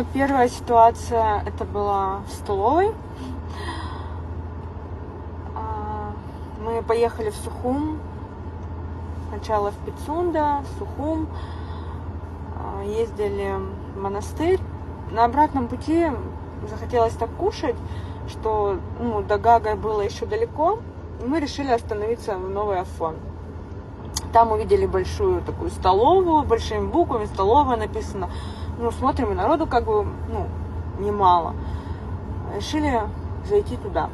Первая ситуация, это была в столовой. Мы поехали в Сухум. Сначала в Пицунда, в Сухум. Ездили в монастырь. На обратном пути захотелось так кушать, что до Гага было еще далеко. Мы решили остановиться в Новый Афон. Там увидели большую такую столовую, большими буквами столовая написано. Смотрим, и народу немало. Решили зайти туда.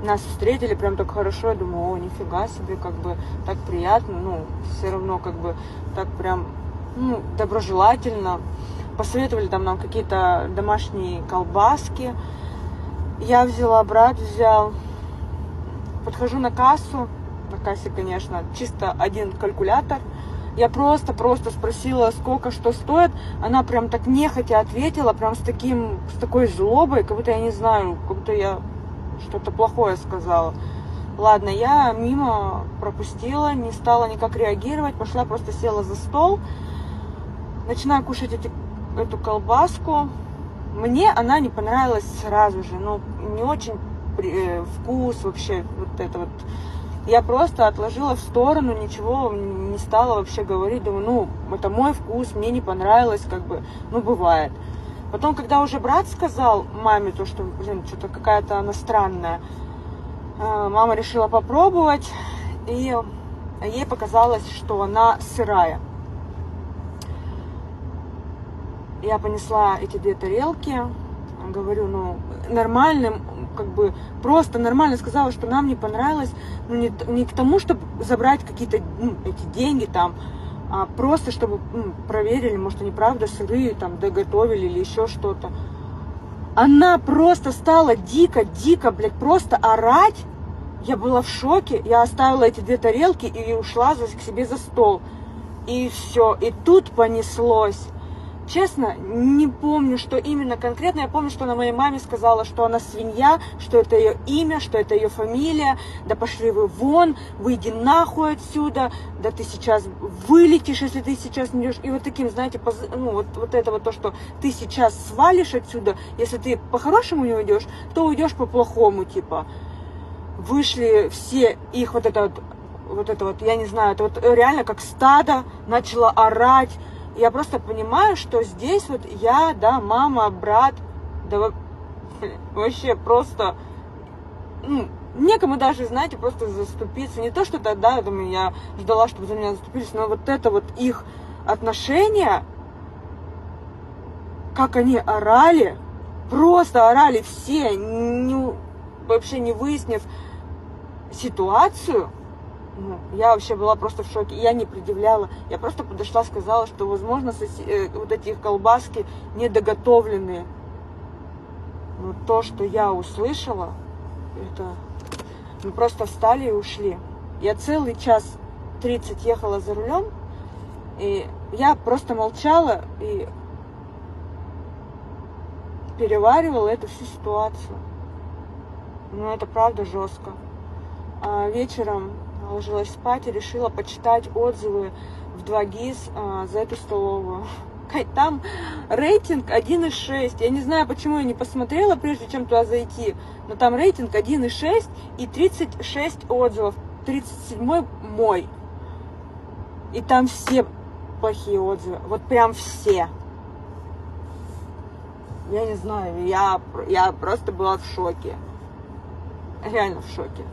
Нас встретили прям так хорошо. Я думаю, нифига себе, так приятно. Все равно так прям, доброжелательно. Посоветовали там нам какие-то домашние колбаски. Я взяла, брат взял. Подхожу на кассу. На кассе, конечно, чисто один калькулятор. Я просто спросила, сколько что стоит. Она прям так нехотя ответила, прям с такой злобой, как будто я не знаю, как будто я что-то плохое сказала. Ладно, я мимо пропустила, не стала никак реагировать, пошла, просто села за стол. Начинаю кушать эту колбаску. Мне она не понравилась сразу же, не очень вкус вообще, вот это вот. Я просто отложила в сторону, ничего не стала вообще говорить. Думаю, это мой вкус, мне не понравилось, бывает. Потом, когда уже брат сказал маме то, что, что-то какая-то она странная, мама решила попробовать, и ей показалось, что она сырая. Я понесла эти 2 тарелки, говорю, нормальным, просто нормально сказала, что нам не понравилось, не к тому, чтобы забрать какие-то эти деньги там, а просто чтобы проверили, может, они правда сырые там доготовили или еще что-то. Она просто стала дико, просто орать. Я была в шоке. Я оставила эти 2 тарелки и ушла к себе за стол. И все. И тут понеслось. Честно, не помню, что именно конкретно. Я помню, что она моей маме сказала, что она свинья, что это ее имя, что это ее фамилия. Да пошли вы вон, выйди нахуй отсюда. Да ты сейчас вылетишь, если ты сейчас не идешь. И вот таким, знаете, вот это вот то, что ты сейчас свалишь отсюда. Если ты по-хорошему не уйдешь, то уйдешь по-плохому, типа. Вышли все их вот это вот, я не знаю, это вот реально как стадо начало орать. Я просто понимаю, что здесь вот я, да, мама, брат, да вообще просто, некому даже, знаете, просто заступиться. Не то, что тогда, я думаю, я ждала, чтобы за меня заступились, но вот это вот их отношения, как они орали, просто орали все, вообще не выяснив ситуацию. Я вообще была просто в шоке. Я не предъявляла. Я просто подошла, сказала, что, возможно, вот эти колбаски недоготовленные. Но то, что я услышала, это... Мы просто встали и ушли. Я целый 1:30 ехала за рулем, и я просто молчала и переваривала эту всю ситуацию. Это правда жестко. А вечером ложилась спать и решила почитать отзывы в 2GIS за эту столовую. Там рейтинг 1,6. Я не знаю, почему я не посмотрела, прежде чем туда зайти. Но там рейтинг 1,6 и 36 отзывов. 37-й мой. И там все плохие отзывы. Вот прям все. Я не знаю, я просто была в шоке. Реально в шоке.